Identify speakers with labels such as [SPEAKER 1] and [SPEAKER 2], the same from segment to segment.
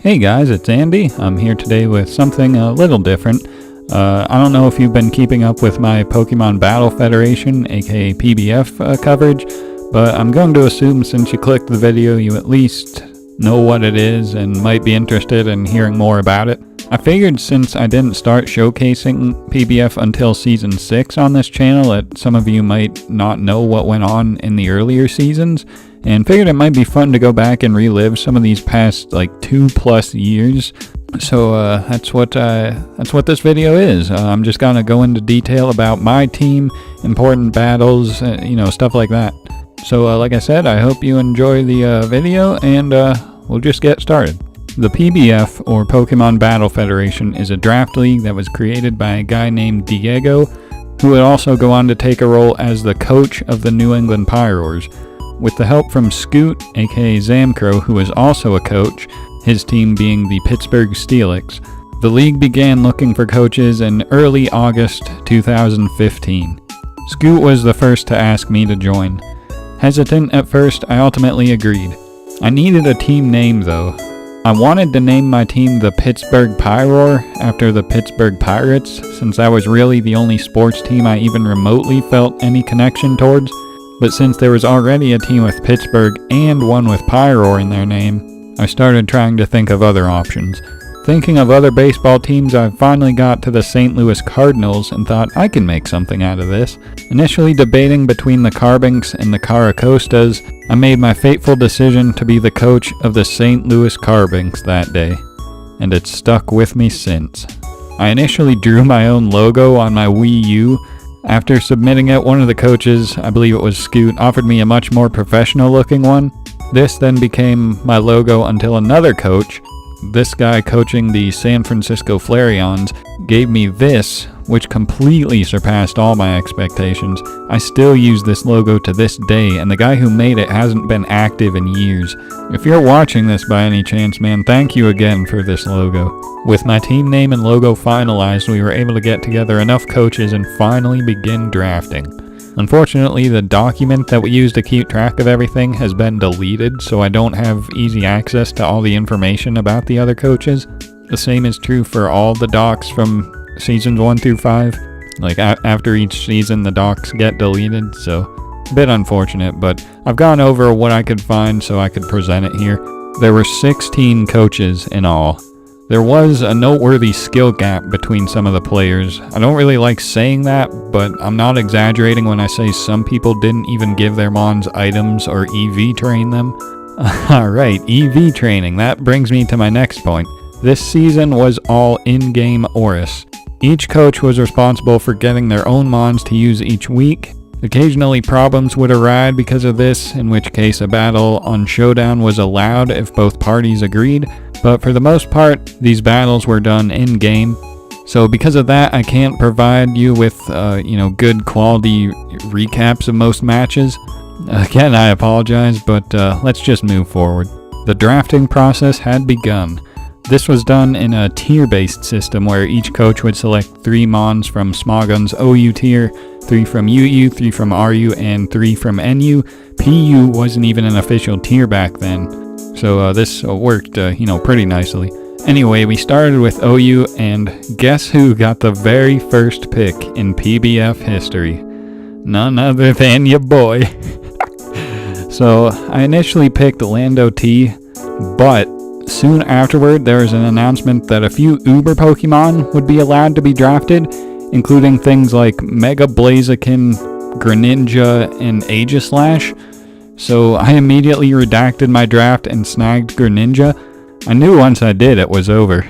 [SPEAKER 1] Hey guys, it's Andy. I'm here today with something a little different. I don't know if you've been keeping up with my Pokemon Battle Federation, aka PBF, coverage, but I'm going to assume since you clicked the video you at least know what it is and might be interested in hearing more about it. I figured since I didn't start showcasing PBF until Season 6 on this channel that some of you might not know what went on in the earlier seasons, and figured it might be fun to go back and relive some of these past 2+ years. So that's what this video is. I'm just gonna go into detail about my team, important battles, stuff like that. So like I said, I hope you enjoy the video, and we'll just get started. The PBF, or Pokemon Battle Federation, is a draft league that was created by a guy named Diego, who would also go on to take a role as the coach of the New England Pyroars. With the help from Scoot, aka Zamcro, who is also a coach, his team being the Pittsburgh Steelix, the league began looking for coaches in early August 2015. Scoot was the first to ask me to join. Hesitant at first, I ultimately agreed. I needed a team name though. I wanted to name my team the Pittsburgh Pyroar after the Pittsburgh Pirates, since that was really the only sports team I even remotely felt any connection towards. But since there was already a team with Pittsburgh and one with Pyroar in their name, I started trying to think of other options. Thinking of other baseball teams, I finally got to the St. Louis Cardinals and thought I can make something out of this. Initially debating between the Carbinks and the Caracostas, I made my fateful decision to be the coach of the St. Louis Carbinks that day, and it's stuck with me since. I initially drew my own logo on my Wii U. After submitting it, one of the coaches, I believe it was Scoot, offered me a much more professional looking one. This then became my logo until another coach, this guy coaching the San Francisco Flareons, gave me this, which completely surpassed all my expectations. I still use this logo to this day, and the guy who made it hasn't been active in years. If you're watching this by any chance, man, thank you again for this logo. With my team name and logo finalized, we were able to get together enough coaches and finally begin drafting. Unfortunately, the document that we use to keep track of everything has been deleted, so I don't have easy access to all the information about the other coaches. The same is true for all the docs from seasons 1 through 5. After each season, the docs get deleted, so a bit unfortunate, but I've gone over what I could find so I could present it here. There were 16 coaches in all. There was a noteworthy skill gap between some of the players. I don't really like saying that, but I'm not exaggerating when I say some people didn't even give their mons items or EV train them. Alright, EV training. That brings me to my next point. This season was all in-game Oris. Each coach was responsible for getting their own mons to use each week. Occasionally problems would arise because of this, in which case a battle on Showdown was allowed if both parties agreed. But for the most part, these battles were done in-game. So because of that, I can't provide you with, good quality recaps of most matches. Again, I apologize, but let's just move forward. The drafting process had begun. This was done in a tier-based system where each coach would select 3 mons from Smogon's OU tier, 3 from UU, 3 from RU, and 3 from NU. PU wasn't even an official tier back then. So this worked, pretty nicely. Anyway, we started with OU, and guess who got the very first pick in PBF history? None other than your boy. So I initially picked Lando T, but soon afterward there was an announcement that a few Uber Pokemon would be allowed to be drafted, including things like Mega Blaziken, Greninja, and Aegislash. So I immediately redacted my draft and snagged Greninja. I knew once I did it was over.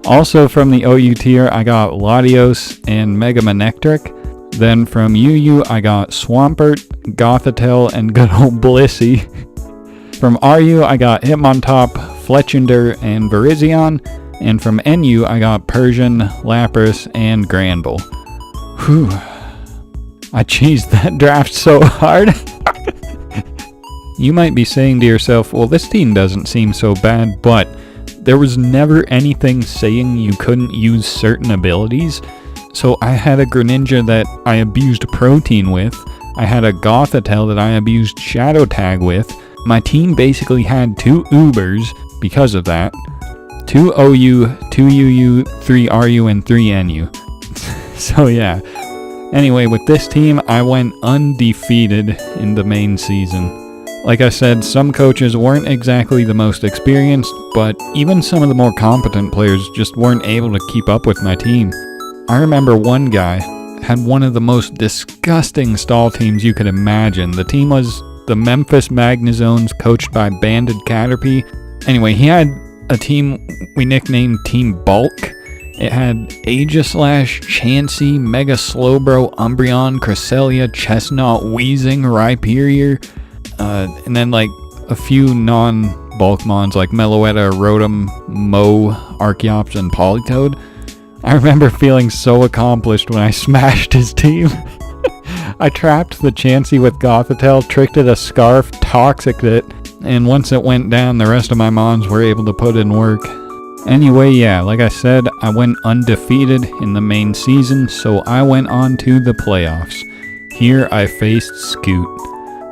[SPEAKER 1] Also from the OU tier I got Latios and Mega Manectric. Then from UU I got Swampert, Gothitelle, and good old Blissey. From RU I got Hitmontop, Fletchinder, and Virizion. And from NU I got Persian, Lapras, and Granbull. Whew. I cheesed that draft so hard. You might be saying to yourself, well, this team doesn't seem so bad, but there was never anything saying you couldn't use certain abilities. So I had a Greninja that I abused Protein with. I had a Gothitelle that I abused Shadow Tag with. My team basically had 2 Ubers because of that. 2 OU, 2 UU, 3 RU, and 3 NU. So yeah. Anyway, with this team, I went undefeated in the main season. Like I said, some coaches weren't exactly the most experienced, but even some of the more competent players just weren't able to keep up with my team. I remember one guy had one of the most disgusting stall teams you could imagine. The team was the Memphis Magnazones, coached by Banded Caterpie. Anyway, he had a team we nicknamed Team Bulk. It had Aegislash, Chansey, Mega Slowbro, Umbreon, Cresselia, Chestnut, Weezing, Rhyperior, and then like a few non-bulk mons like Meloetta, Rotom, Mow, Archeops, and Politoed. I remember feeling so accomplished when I smashed his team. I trapped the Chansey with Gothitelle, tricked it a Scarf, Toxiced it, and once it went down, the rest of my mons were able to put in work. Anyway, yeah, like I said, I went undefeated in the main season, so I went on to the playoffs. Here I faced Scoot.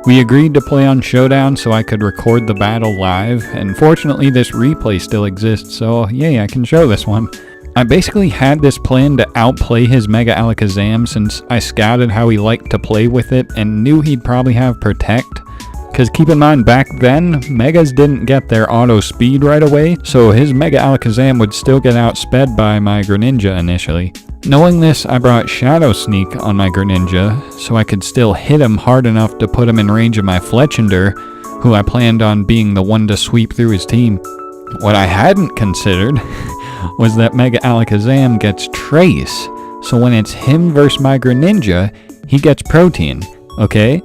[SPEAKER 1] We agreed to play on Showdown so I could record the battle live, and fortunately this replay still exists, so yay, I can show this one. I basically had this plan to outplay his Mega Alakazam since I scouted how he liked to play with it and knew he'd probably have Protect. Because keep in mind, back then, Megas didn't get their auto speed right away, so his Mega Alakazam would still get outsped by my Greninja initially. Knowing this, I brought Shadow Sneak on my Greninja, so I could still hit him hard enough to put him in range of my Fletchinder, who I planned on being the one to sweep through his team. What I hadn't considered was that Mega Alakazam gets Trace, so when it's him versus my Greninja, he gets Protein, okay?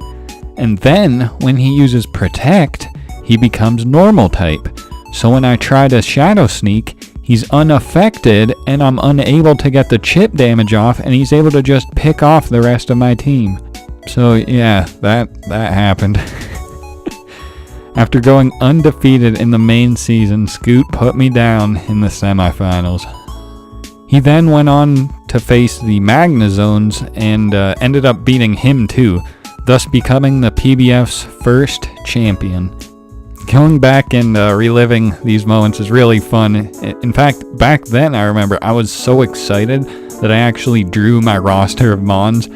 [SPEAKER 1] And then, when he uses Protect, he becomes Normal type. So when I try to Shadow Sneak, he's unaffected, and I'm unable to get the chip damage off, and he's able to just pick off the rest of my team. So yeah, that happened. After going undefeated in the main season, Scoot put me down in the semifinals. He then went on to face the Magnazones and ended up beating him too, thus becoming the PBF's first champion. Going back and reliving these moments is really fun. In fact, back then I remember I was so excited that I actually drew my roster of Mons.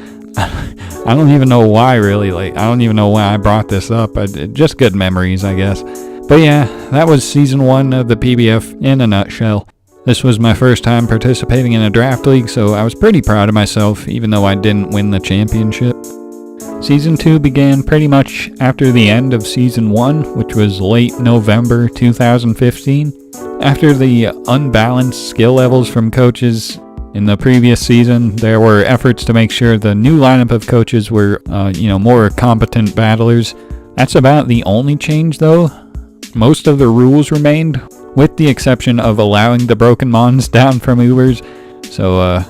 [SPEAKER 1] I don't even know why, really. I don't even know why I brought this up. Just good memories, I guess. But yeah, that was Season 1 of the PBF in a nutshell. This was my first time participating in a draft league, so I was pretty proud of myself, even though I didn't win the championship. Season 2 began pretty much after the end of Season 1, which was late November 2015. After the unbalanced skill levels from coaches in the previous season, there were efforts to make sure the new lineup of coaches were, more competent battlers. That's about the only change, though. Most of the rules remained, with the exception of allowing the broken Mons down from Ubers. So,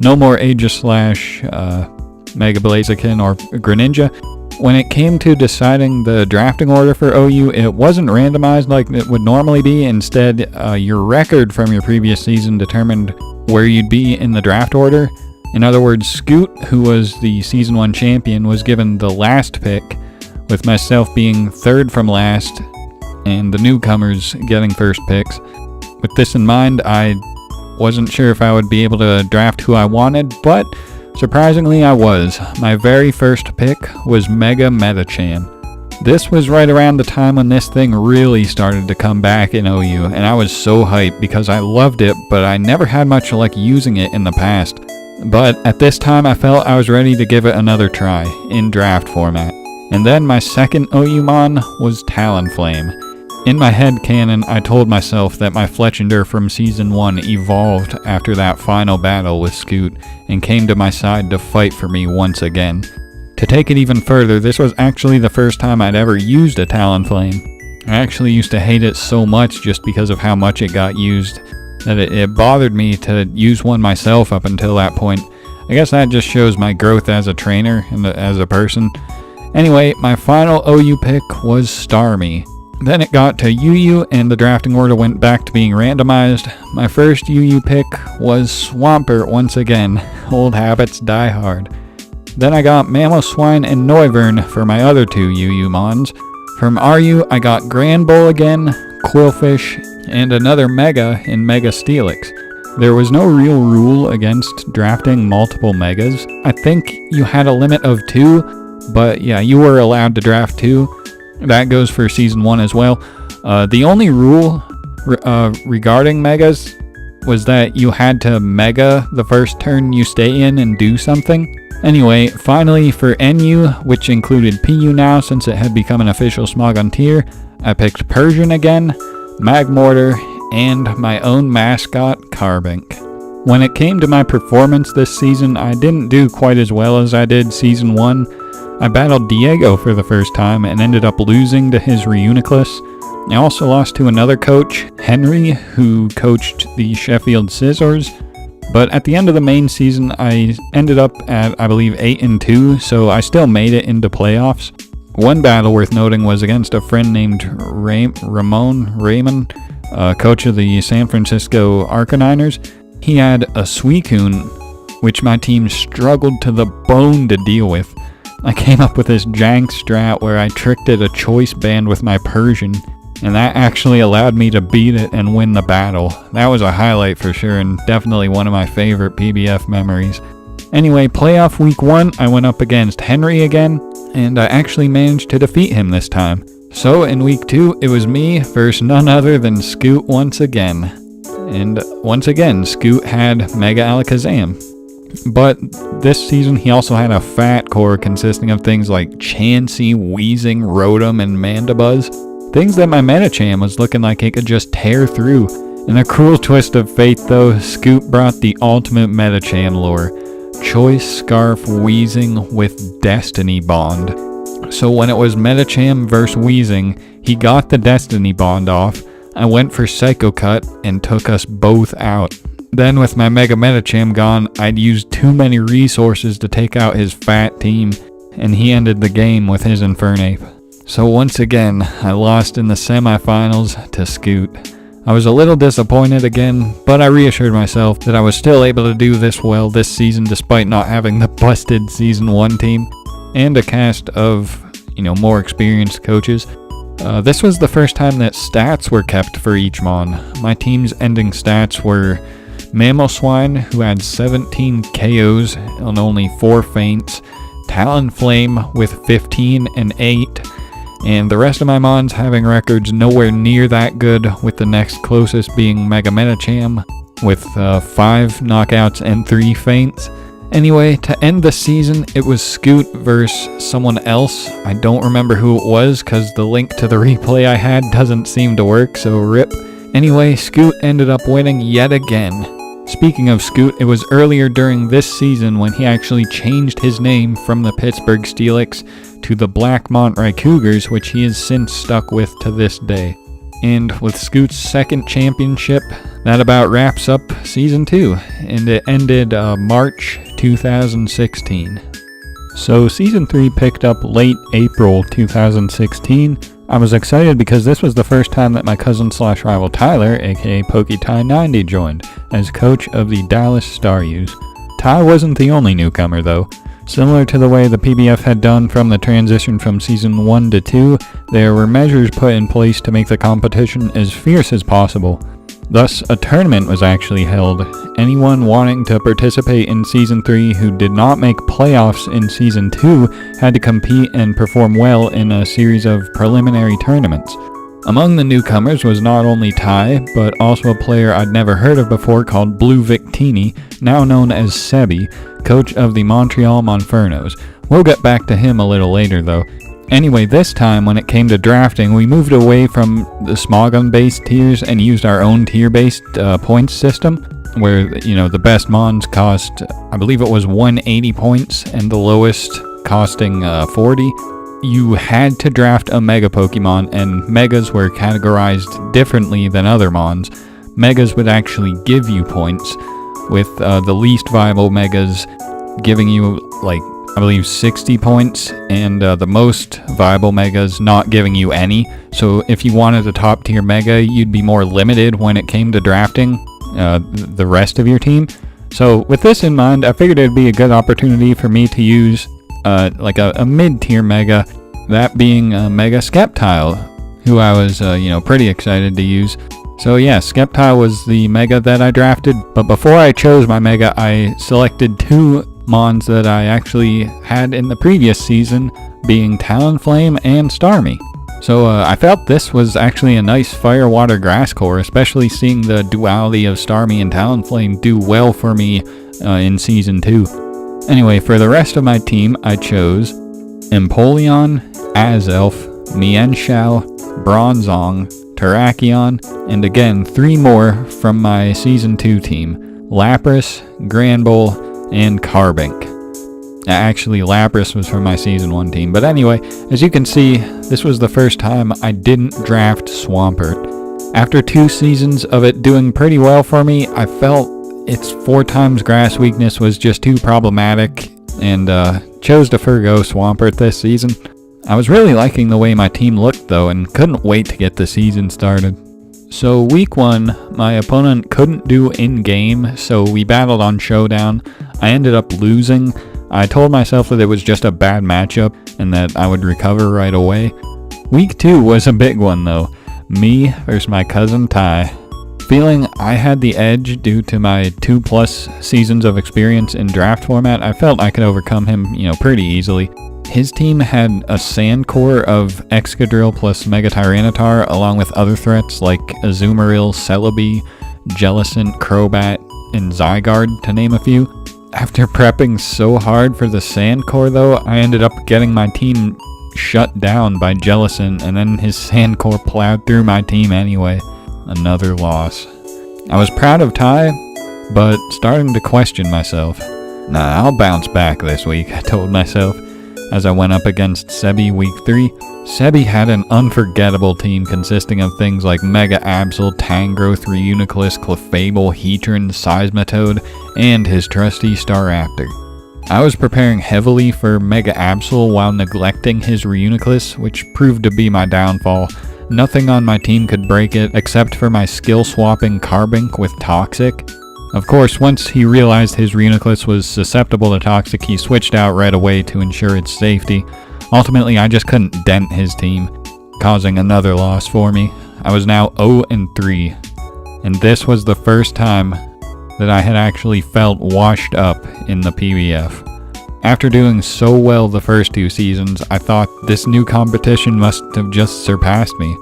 [SPEAKER 1] no more Aegislash, Mega Blaziken, or Greninja. When it came to deciding the drafting order for OU, it wasn't randomized like it would normally be. Instead, your record from your previous season determined where you'd be in the draft order. In other words, Scoot, who was the Season 1 champion, was given the last pick, with myself being third from last, and the newcomers getting first picks. With this in mind, I wasn't sure if I would be able to draft who I wanted, but surprisingly I was. My very first pick was Mega Metacham. This was right around the time when this thing really started to come back in OU, and I was so hyped because I loved it, but I never had much luck using it in the past. But at this time I felt I was ready to give it another try, in draft format. And then my second OU Mon was Talonflame. In my head canon, I told myself that my Fletchinder from Season 1 evolved after that final battle with Scoot, and came to my side to fight for me once again. To take it even further, this was actually the first time I'd ever used a Talonflame. I actually used to hate it so much just because of how much it got used, that it bothered me to use one myself up until that point. I guess that just shows my growth as a trainer and as a person. Anyway, my final OU pick was Starmie. Then it got to UU and the drafting order went back to being randomized. My first UU pick was Swampert once again. Old habits die hard. Then I got Mamoswine and Noivern for my other two UU Mons. From RU, I got Granbull again, Quillfish, and another Mega in Mega Steelix. There was no real rule against drafting multiple Megas. I think you had a limit of 2, but yeah, you were allowed to draft 2. That goes for Season 1 as well. The only rule regarding Megas was that you had to Mega the first turn you stay in and do something. Anyway, finally for NU, which included PU now since it had become an official Smogon tier, I picked Persian again, Magmortar, and my own mascot, Carbink. When it came to my performance this season, I didn't do quite as well as I did Season 1. I battled Diego for the first time and ended up losing to his Reuniclus. I also lost to another coach, Henry, who coached the Sheffield Scissors. But at the end of the main season, I ended up at, I believe, 8-2, so I still made it into playoffs. One battle worth noting was against a friend named Raymond, coach of the San Francisco Arcaniners. He had a Suicune, which my team struggled to the bone to deal with. I came up with this jank strat where I tricked it a choice band with my Persian, and that actually allowed me to beat it and win the battle. That was a highlight for sure, and definitely one of my favorite PBF memories. Anyway, playoff week 1, I went up against Henry again, and I actually managed to defeat him this time. So in week 2, it was me versus none other than Scoot once again. And once again, Scoot had Mega Alakazam. But this season, he also had a fat core consisting of things like Chansey, Weezing, Rotom, and Mandibuzz. Things that my Medicham was looking like it could just tear through. In a cruel twist of fate though, Scoot brought the ultimate Medicham lore. Choice Scarf Weezing with Destiny Bond. So when it was Medicham vs Weezing, he got the Destiny Bond off. I went for Psycho Cut and took us both out. Then with my Mega Medicham gone, I'd used too many resources to take out his fat team, and he ended the game with his Infernape. So once again, I lost in the semifinals to Scoot. I was a little disappointed again, but I reassured myself that I was still able to do this well this season despite not having the busted Season 1 team and a cast of, more experienced coaches. This was the first time that stats were kept for each Mon. My team's ending stats were Mamoswine, who had 17 KOs and only 4 feints, Talonflame with 15 and 8, and the rest of my Mons having records nowhere near that good, with the next closest being Mega Medicham with 5 knockouts and 3 feints. Anyway, to end the season, it was Scoot versus someone else. I don't remember who it was because the link to the replay I had doesn't seem to work, so rip. Anyway, Scoot ended up winning yet again. Speaking of Scoot, it was earlier during this season when he actually changed his name from the Pittsburgh Steelix to the Blackmont Raicougars, which he has since stuck with to this day. And with Scoot's second championship, that about wraps up Season 2, and it ended March 2016. So Season 3 picked up late April 2016. I was excited because this was the first time that my cousin/rival Tyler, aka PokeTie90, joined as coach of the Dallas Staryus. Ty wasn't the only newcomer though. Similar to the way the PBF had done from the transition from Season 1 to 2, there were measures put in place to make the competition as fierce as possible. Thus, a tournament was actually held. Anyone wanting to participate in Season 3 who did not make playoffs in Season 2 had to compete and perform well in a series of preliminary tournaments. Among the newcomers was not only Ty, but also a player I'd never heard of before called Blue Victini, now known as Sebi, coach of the Montreal Monfernos. We'll get back to him a little later though. Anyway, this time when it came to drafting, we moved away from the Smogon-based tiers and used our own tier-based points system, where, the best Mons cost, I believe it was 180 points, and the lowest costing 40. You had to draft a Mega Pokemon, and Megas were categorized differently than other Mons. Megas would actually give you points, with the least viable Megas giving you, I believe 60 points, and the most viable Megas not giving you any. So if you wanted a top tier Mega, you'd be more limited when it came to drafting the rest of your team. So with this in mind, I figured it'd be a good opportunity for me to use a mid-tier Mega, that being Mega Skeptile. who I was, pretty excited to use. So yeah, Skeptile was the Mega that I drafted, but before I chose my Mega, I selected 2 Mons that I actually had in the previous season, being Talonflame and Starmie. So I felt this was actually a nice Fire Water Grass core, especially seeing the duality of Starmie and Talonflame do well for me in Season 2. Anyway, for the rest of my team, I chose Empoleon, Azelf, Mienshao, Bronzong, Terrakion, and again 3 more from my Season 2 team, Lapras, Granbull, and Carbink. Actually, Lapras was from my Season 1 team, but anyway, as you can see, this was the first time I didn't draft Swampert. After 2 seasons of it doing pretty well for me, I felt its 4 times grass weakness was just too problematic, and chose to forgo Swampert this season. I was really liking the way my team looked though, and couldn't wait to get the season started. So week 1, my opponent couldn't do in-game, so we battled on Showdown. I ended up losing. I told myself that it was just a bad matchup, and that I would recover right away. Week 2 was a big one though. Me versus my cousin Ty. Feeling I had the edge due to my 2+ seasons of experience in draft format, I felt I could overcome him, pretty easily. His team had a sand core of Excadrill plus Mega Tyranitar, along with other threats like Azumarill, Celebi, Jellicent, Crobat, and Zygarde, to name a few. After prepping so hard for the sand core though, I ended up getting my team shut down by Jellicent, and then his sand core plowed through my team anyway. Another loss. I was proud of Ty, but starting to question myself. Nah, I'll bounce back this week, I told myself, as I went up against Sebi week 3. Sebi had an unforgettable team consisting of things like Mega Absol, Tangrowth, Reuniclus, Clefable, Heatran, Seismitoad, and his trusty Staraptor. I was preparing heavily for Mega Absol while neglecting his Reuniclus, which proved to be my downfall. Nothing on my team could break it, except for my skill-swapping Carbink with Toxic. Of course, once he realized his Reuniclus was susceptible to Toxic, he switched out right away to ensure its safety. Ultimately, I just couldn't dent his team, causing another loss for me. I was now 0-3, and this was the first time that I had actually felt washed up in the PBF. After doing so well the first 2 seasons, I thought this new competition must have just surpassed me.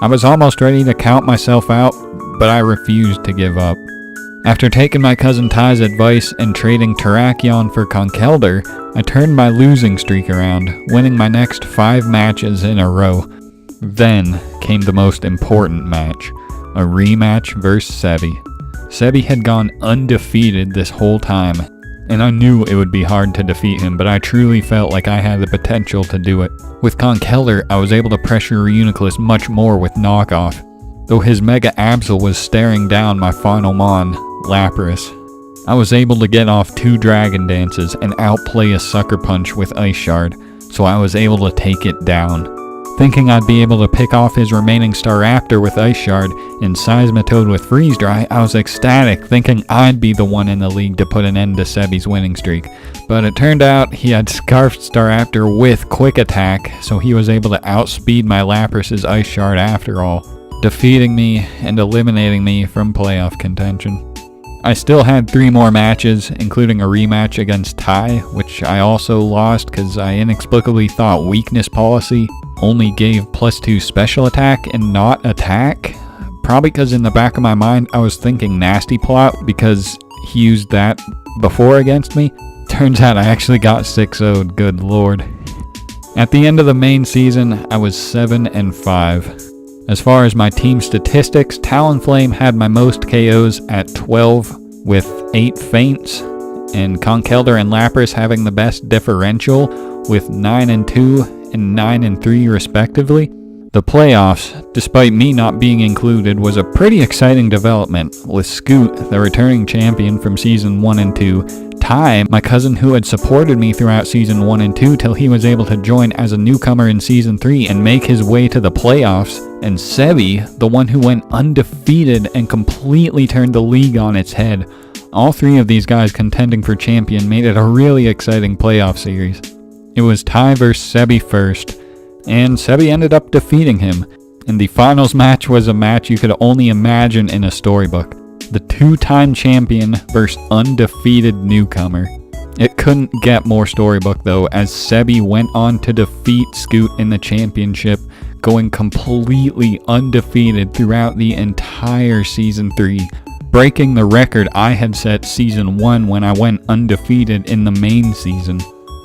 [SPEAKER 1] I was almost ready to count myself out, but I refused to give up. After taking my cousin Ty's advice and trading Terrakion for Conkeldurr, I turned my losing streak around, winning my next 5 matches in a row. Then came the most important match, a rematch versus Sebi. Sebi had gone undefeated this whole time, and I knew it would be hard to defeat him, but I truly felt like I had the potential to do it. With Conkeldurr, I was able to pressure Reuniclus much more with Knockoff, though his Mega Absol was staring down my final Mon, Lapras. I was able to get off 2 Dragon Dances and outplay a Sucker Punch with Ice Shard, so I was able to take it down. Thinking I'd be able to pick off his remaining Staraptor with Ice Shard and Seismitoad with Freeze Dry, I was ecstatic, thinking I'd be the one in the league to put an end to Sebi's winning streak. But it turned out he had Scarfed Staraptor with Quick Attack, so he was able to outspeed my Lapras' Ice Shard after all, defeating me and eliminating me from playoff contention. I still had 3 more matches, including a rematch against Ty, which I also lost because I inexplicably thought Weakness Policy only gave +2 special attack and not attack. Probably because in the back of my mind I was thinking Nasty Plot because he used that before against me. Turns out I actually got 6-0'd, good lord. At the end of the main season, I was 7-5. As far as my team statistics, Talonflame had my most KOs at 12 with 8 feints, and Conkeldurr and Lapras having the best differential with 9-2 and 9-3 respectively. The playoffs, despite me not being included, was a pretty exciting development, with Scoot, the returning champion from Season 1 and 2, Ty, my cousin who had supported me throughout Season 1 and 2 till he was able to join as a newcomer in Season 3 and make his way to the playoffs, and Sebi, the one who went undefeated and completely turned the league on its head. All 3 of these guys contending for champion made it a really exciting playoff series. It was Ty versus Sebi first, and Sebi ended up defeating him. And the finals match was a match you could only imagine in a storybook. The 2-time champion versus undefeated newcomer. It couldn't get more storybook though, as Sebi went on to defeat Scoot in the championship, going completely undefeated throughout the entire Season 3, breaking the record I had set Season 1 when I went undefeated in the main season.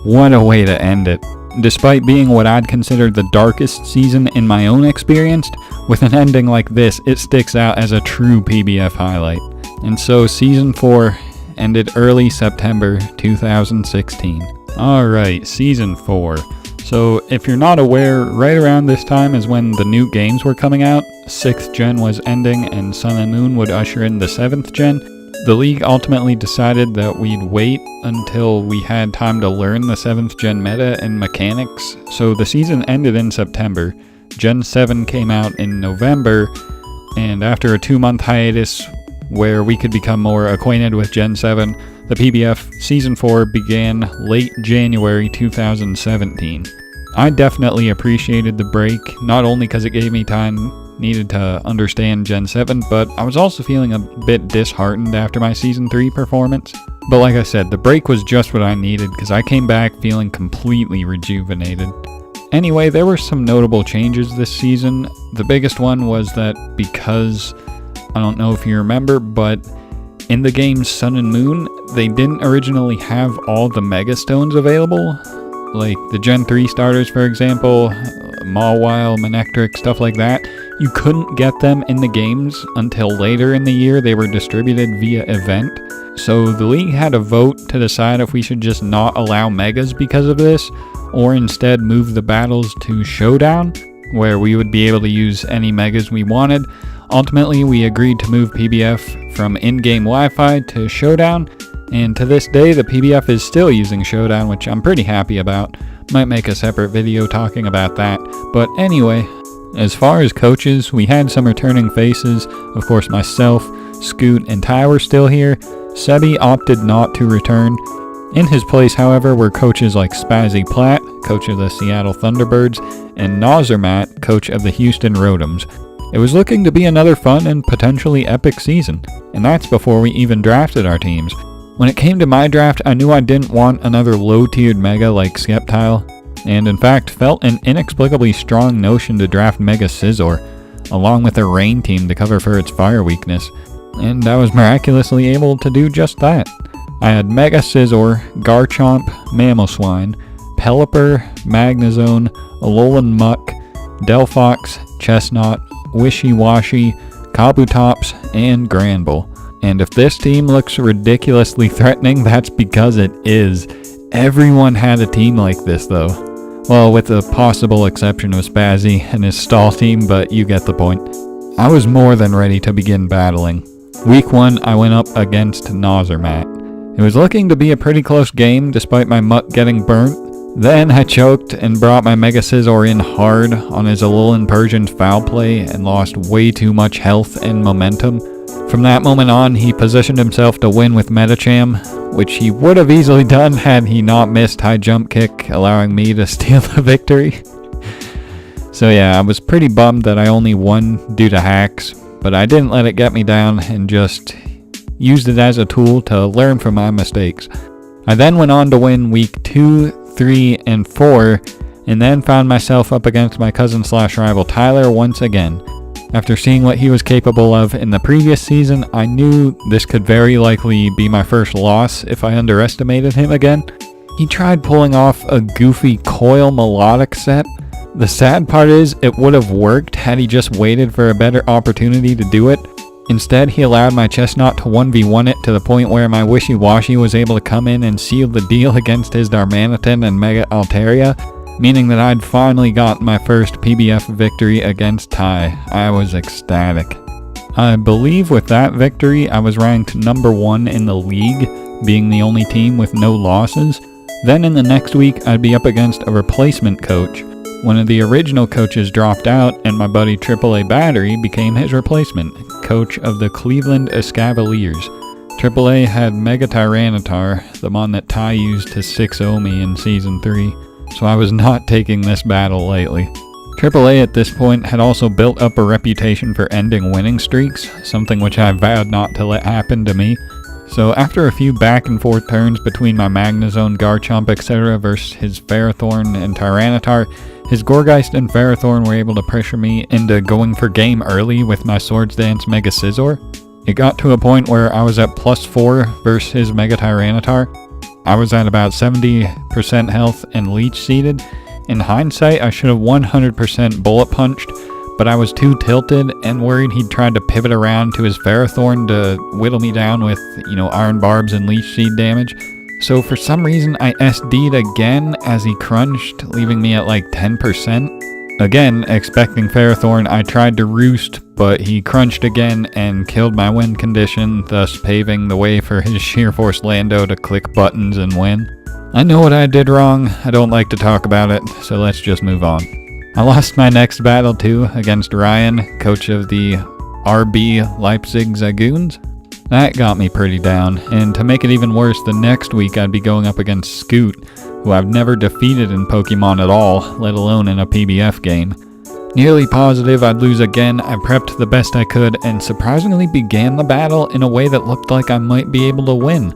[SPEAKER 1] What a way to end it. Despite being what I'd consider the darkest season in my own experience, with an ending like this, it sticks out as a true PBF highlight. And so Season 4 ended early September 2016. Alright, Season 4. So if you're not aware, right around this time is when the new games were coming out. 6th gen was ending and Sun and Moon would usher in the 7th gen. The league ultimately decided that we'd wait until we had time to learn the 7th gen meta and mechanics, so the season ended in September. Gen 7 came out in November, and after a 2-month hiatus where we could become more acquainted with Gen 7, the PBF Season 4 began late January 2017. I definitely appreciated the break, not only because it gave me time needed to understand Gen 7, but I was also feeling a bit disheartened after my Season 3 performance. But like I said, the break was just what I needed because I came back feeling completely rejuvenated. Anyway, there were some notable changes this season. The biggest one was that because, I don't know if you remember, but in the games Sun and Moon, they didn't originally have all the Mega Stones available. Like the Gen 3 starters, for example, Mawile, Manectric, stuff like that. You couldn't get them in the games until later in the year. They were distributed via event. So the league had a vote to decide if we should just not allow Megas because of this, or instead move the battles to Showdown, where we would be able to use any Megas we wanted. Ultimately, we agreed to move PBF from in-game Wi-Fi to Showdown, and to this day the PBF is still using Showdown, which I'm pretty happy about. Might make a separate video talking about that. But anyway, as far as coaches, we had some returning faces. Of course, myself, Scoot, and Ty were still here. Sebi opted not to return. In his place, however, were coaches like Spazzy Platt, coach of the Seattle Thunderbirds, and Nazarmat, coach of the Houston Rotoms. It was looking to be another fun and potentially epic season, and that's before we even drafted our teams. When it came to my draft, I knew I didn't want another low-tiered Mega like Sceptile, and in fact felt an inexplicably strong notion to draft Mega Scizor, along with a Rain team to cover for its fire weakness, and I was miraculously able to do just that. I had Mega Scizor, Garchomp, Mamoswine, Pelipper, Magnezone, Alolan Muck, Delphox, Chestnut, Wishy-Washy, Kabutops, and Granbull. And if this team looks ridiculously threatening, that's because it is. Everyone had a team like this though. Well, with the possible exception of Spazzy and his stall team, but you get the point. I was more than ready to begin battling. Week 1, I went up against Nazarmat. It was looking to be a pretty close game despite my Muck getting burnt. Then I choked and brought my Mega Scizor in hard on his Alolan Persian's foul play and lost way too much health and momentum. From that moment on, he positioned himself to win with Medicham, which he would have easily done had he not missed high jump kick, allowing me to steal the victory. So yeah, I was pretty bummed that I only won due to hacks, but I didn't let it get me down and just used it as a tool to learn from my mistakes. I then went on to win week 2, 3, and 4, and then found myself up against my cousin/rival Tyler once again. After seeing what he was capable of in the previous season, I knew this could very likely be my first loss if I underestimated him again. He tried pulling off a goofy coil melodic set. The sad part is, it would have worked had he just waited for a better opportunity to do it. Instead, he allowed my Chestnut to 1v1 it to the point where my Wishy-Washy was able to come in and seal the deal against his Darmanitan and Mega Altaria, meaning that I'd finally got my first PBF victory against Ty. I was ecstatic. I believe with that victory, I was ranked number 1 in the league, being the only team with no losses. Then in the next week, I'd be up against a replacement coach. One of the original coaches dropped out, and my buddy AAA Battery became his replacement, coach of the Cleveland Escavaliers. AAA had Mega Tyranitar, the one that Ty used to 6-0 me in Season 3, so I was not taking this battle lightly. AAA at this point had also built up a reputation for ending winning streaks, something which I vowed not to let happen to me. So after a few back and forth turns between my Magnezone, Garchomp, etc. versus his Ferrothorn and Tyranitar, his Gourgeist and Ferrothorn were able to pressure me into going for game early with my Swords Dance Mega Scizor. It got to a point where I was at +4 versus his Mega Tyranitar. I was at about 70% health and Leech Seeded. In hindsight, I should have 100% Bullet Punched, but I was too tilted and worried he'd tried to pivot around to his Ferrothorn to whittle me down with, Iron Barbs and Leech Seed damage. So for some reason, I SD'd again as he crunched, leaving me at like 10%. Again, expecting Ferrothorn, I tried to roost, but he crunched again and killed my win condition, thus paving the way for his Sheer Force Lando to click buttons and win. I know what I did wrong, I don't like to talk about it, so let's just move on. I lost my next battle too, against Ryan, coach of the RB Leipzig Zagoons. That got me pretty down, and to make it even worse, the next week I'd be going up against Scoot, who I've never defeated in Pokemon at all, let alone in a PBF game. Nearly positive I'd lose again, I prepped the best I could, and surprisingly began the battle in a way that looked like I might be able to win.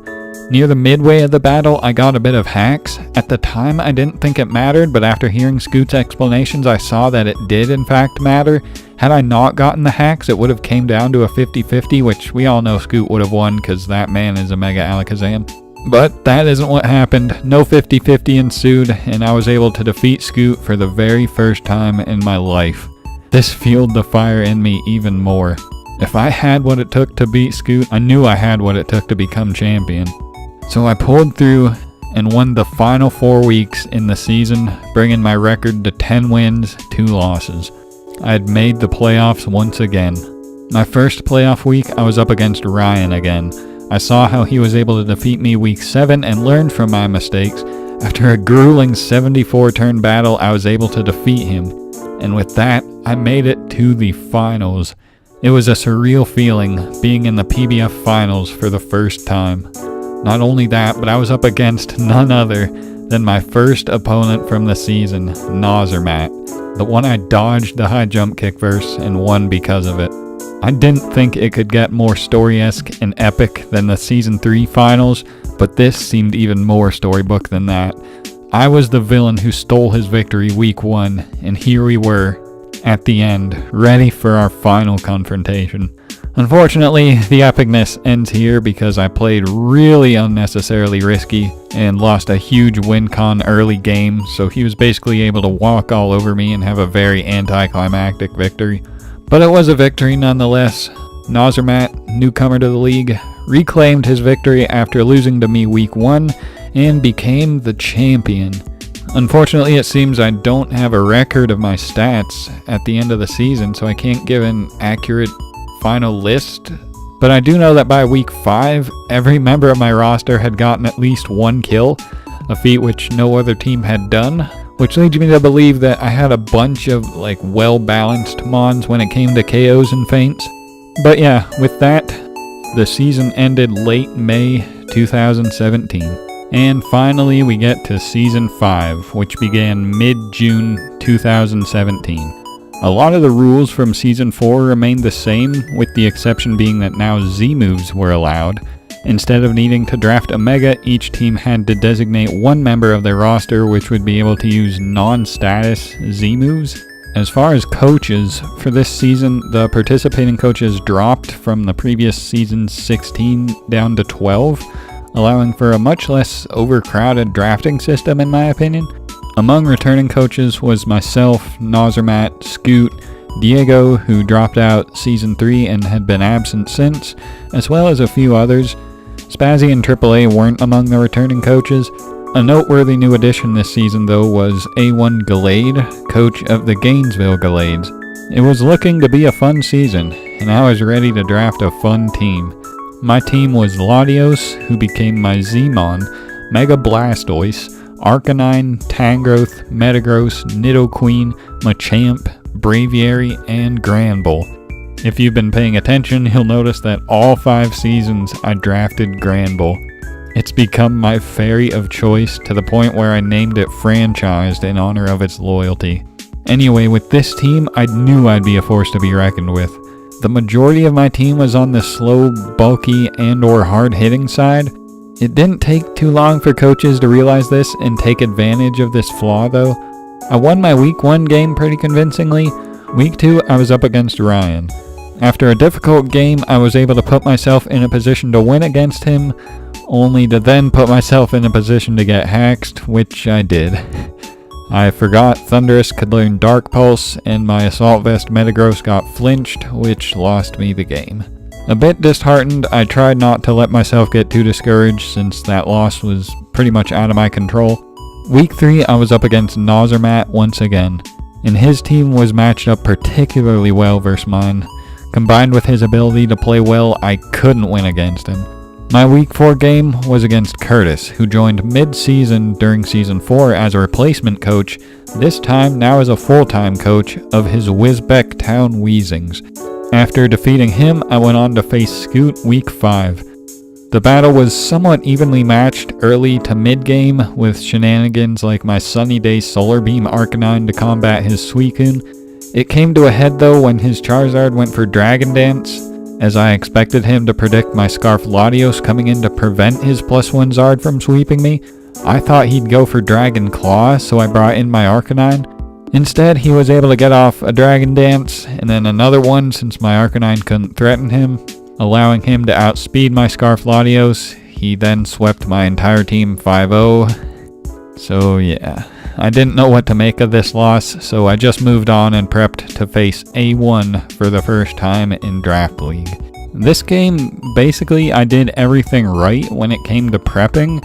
[SPEAKER 1] Near the midway of the battle, I got a bit of hacks. At the time, I didn't think it mattered, but after hearing Scoot's explanations, I saw that it did in fact matter. Had I not gotten the hacks, it would have came down to a 50-50, which we all know Scoot would have won because that man is a Mega Alakazam. But that isn't what happened. No 50-50 ensued, and I was able to defeat Scoot for the very first time in my life. This fueled the fire in me even more. If I had what it took to beat Scoot, I knew I had what it took to become champion. So I pulled through and won the final 4 weeks in the season, bringing my record to 10 wins, 2 losses. I had made the playoffs once again. My first playoff week, I was up against Ryan again. I saw how he was able to defeat me week 7 and learned from my mistakes. After a grueling 74-turn battle, I was able to defeat him. And with that, I made it to the finals. It was a surreal feeling being in the PBF finals for the first time. Not only that, but I was up against none other than my first opponent from the season, Nozermat, the one I dodged the high jump kick versus and won because of it. I didn't think it could get more story-esque and epic than the Season 3 finals, but this seemed even more storybook than that. I was the villain who stole his victory week 1, and here we were, at the end, ready for our final confrontation. Unfortunately, the epicness ends here because I played really unnecessarily risky and lost a huge win con early game, so he was basically able to walk all over me and have a very anticlimactic victory. But it was a victory nonetheless. Nozermat, newcomer to the league, reclaimed his victory after losing to me week 1 and became the champion. Unfortunately, it seems I don't have a record of my stats at the end of the season, so I can't give an accurate final list, but I do know that by week 5, every member of my roster had gotten at least 1 kill, a feat which no other team had done, which leads me to believe that I had a bunch of well-balanced mons when it came to KOs and feints. But yeah, with that, the season ended late May 2017. And finally we get to Season 5, which began mid-June 2017. A lot of the rules from Season 4 remained the same, with the exception being that now Z-moves were allowed. Instead of needing to draft a Mega, each team had to designate 1 member of their roster which would be able to use non-status Z-moves. As far as coaches, for this season, the participating coaches dropped from the previous season's 16 down to 12, allowing for a much less overcrowded drafting system in my opinion. Among returning coaches was myself, Nozermat, Scoot, Diego, who dropped out Season 3 and had been absent since, as well as a few others. Spazzy and AAA weren't among the returning coaches. A noteworthy new addition this season, though, was A1 Gallade, coach of the Gainesville Gallades. It was looking to be a fun season, and I was ready to draft a fun team. My team was Latios, who became my Z-Mon, Mega Blastoise, Arcanine, Tangrowth, Metagross, Nidoqueen, Machamp, Braviary, and Granbull. If you've been paying attention, you'll notice that all 5 seasons I drafted Granbull. It's become my fairy of choice to the point where I named it Franchised in honor of its loyalty. Anyway, with this team, I knew I'd be a force to be reckoned with. The majority of my team was on the slow, bulky, and/or hard-hitting side. It didn't take too long for coaches to realize this and take advantage of this flaw, though. I won my Week 1 game pretty convincingly. Week 2, I was up against Ryan. After a difficult game, I was able to put myself in a position to win against him, only to then put myself in a position to get haxed, which I did. I forgot Thunderous could learn Dark Pulse, and my Assault Vest Metagross got flinched, which lost me the game. A bit disheartened, I tried not to let myself get too discouraged since that loss was pretty much out of my control. Week 3, I was up against Nozermat once again, and his team was matched up particularly well versus mine. Combined with his ability to play well, I couldn't win against him. My Week 4 game was against Curtis, who joined mid-season during Season 4 as a replacement coach, this time now as a full-time coach of his Wisbeck Town Weezings. After defeating him, I went on to face Scoot Week 5. The battle was somewhat evenly matched early to mid-game, with shenanigans like my Sunny Day Solar Beam Arcanine to combat his Suicune. It came to a head though when his Charizard went for Dragon Dance, as I expected him to predict my Scarf Latios coming in to prevent his +1 Zard from sweeping me. I thought he'd go for Dragon Claw, so I brought in my Arcanine. Instead, he was able to get off a Dragon Dance, and then another one since my Arcanine couldn't threaten him, allowing him to outspeed my Scarf Latios. He then swept my entire team 5-0. So yeah, I didn't know what to make of this loss, so I just moved on and prepped to face A1 for the first time in Draft League. This game, basically I did everything right when it came to prepping.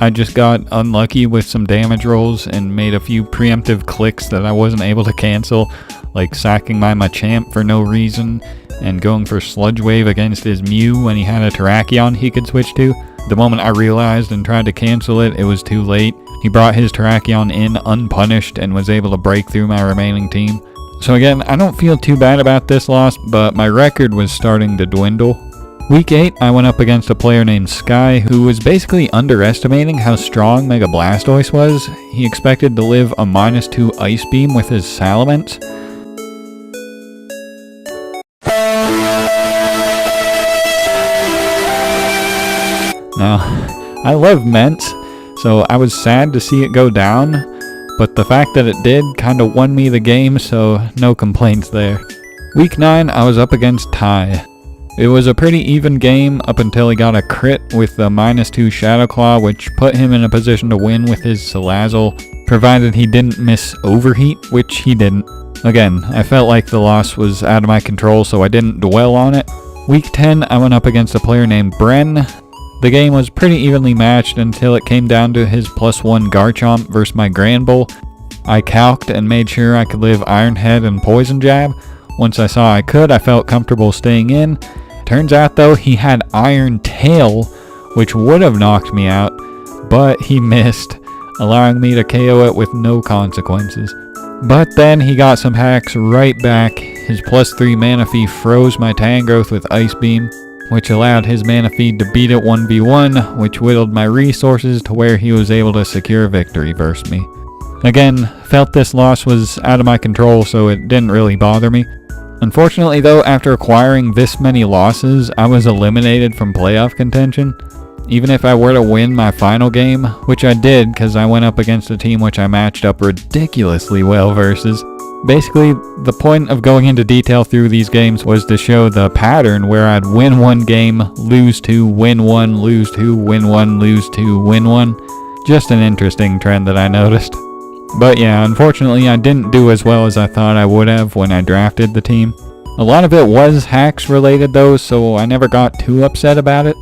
[SPEAKER 1] I just got unlucky with some damage rolls and made a few preemptive clicks that I wasn't able to cancel, like sacking my Machamp for no reason and going for Sludge Wave against his Mew when he had a Terrakion he could switch to. The moment I realized and tried to cancel it, it was too late. He brought his Terrakion in unpunished and was able to break through my remaining team. So again, I don't feel too bad about this loss, but my record was starting to dwindle. Week 8, I went up against a player named Sky, who was basically underestimating how strong Mega Blastoise was. He expected to live a -2 Ice Beam with his Salamence. Now, I love Ments, so I was sad to see it go down, but the fact that it did kinda won me the game, so no complaints there. Week 9, I was up against Ty. It was a pretty even game up until he got a crit with the -2 Shadow Claw, which put him in a position to win with his Salazzle, provided he didn't miss Overheat, which he didn't. Again, I felt like the loss was out of my control, so I didn't dwell on it. Week 10, I went up against a player named Bren. The game was pretty evenly matched until it came down to his +1 Garchomp versus my Granbull. I calced and made sure I could live Iron Head and Poison Jab. Once I saw I could, I felt comfortable staying in. Turns out though, he had Iron Tail, which would have knocked me out, but he missed, allowing me to KO it with no consequences. But then he got some hacks right back. His +3 Manaphy froze my Tangrowth with Ice Beam, which allowed his Manaphy to beat it 1v1, which whittled my resources to where he was able to secure victory versus me. Again, felt this loss was out of my control, so it didn't really bother me. Unfortunately though, after acquiring this many losses, I was eliminated from playoff contention. Even if I were to win my final game, which I did because I went up against a team which I matched up ridiculously well versus. Basically, the point of going into detail through these games was to show the pattern where I'd win one game, lose two, win one, lose two, win one, lose two, win one. Just an interesting trend that I noticed. But yeah, unfortunately I didn't do as well as I thought I would have when I drafted the team. A lot of it was hacks related though, so I never got too upset about it.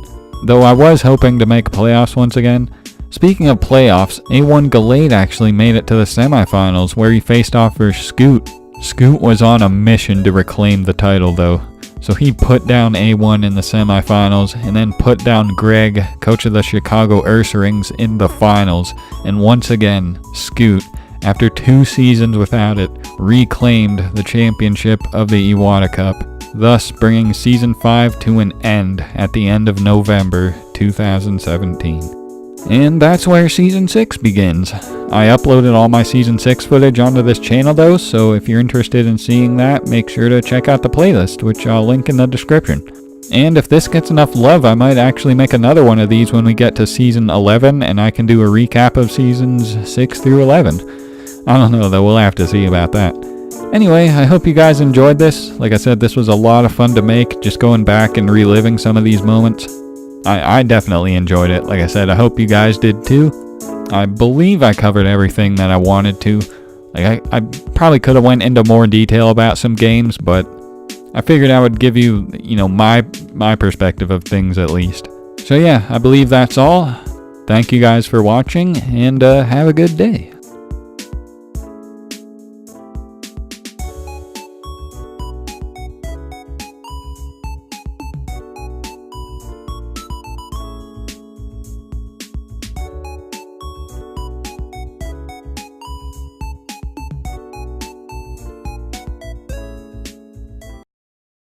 [SPEAKER 1] Though I was hoping to make playoffs once again. Speaking of playoffs, A1 Gallade actually made it to the semifinals where he faced off versus Scoot. Scoot was on a mission to reclaim the title though, so he put down A1 in the semifinals and then put down Greg, coach of the Chicago Ursaring, in the finals. And once again, Scoot, after 2 seasons without it, reclaimed the championship of the Iwata Cup, thus bringing Season 5 to an end at the end of November 2017. And that's where Season 6 begins. I uploaded all my Season 6 footage onto this channel though, so if you're interested in seeing that, make sure to check out the playlist, which I'll link in the description. And if this gets enough love, I might actually make another one of these when we get to Season 11, and I can do a recap of Seasons 6 through 11. I don't know though, we'll have to see about that. Anyway, I hope you guys enjoyed this. Like I said, this was a lot of fun to make, just going back and reliving some of these moments. I definitely enjoyed it. Like I said, I hope you guys did too. I believe I covered everything that I wanted to. Like I probably could have went into more detail about some games, but I figured I would give you, my perspective of things at least. So yeah, I believe that's all. Thank you guys for watching, and have a good day.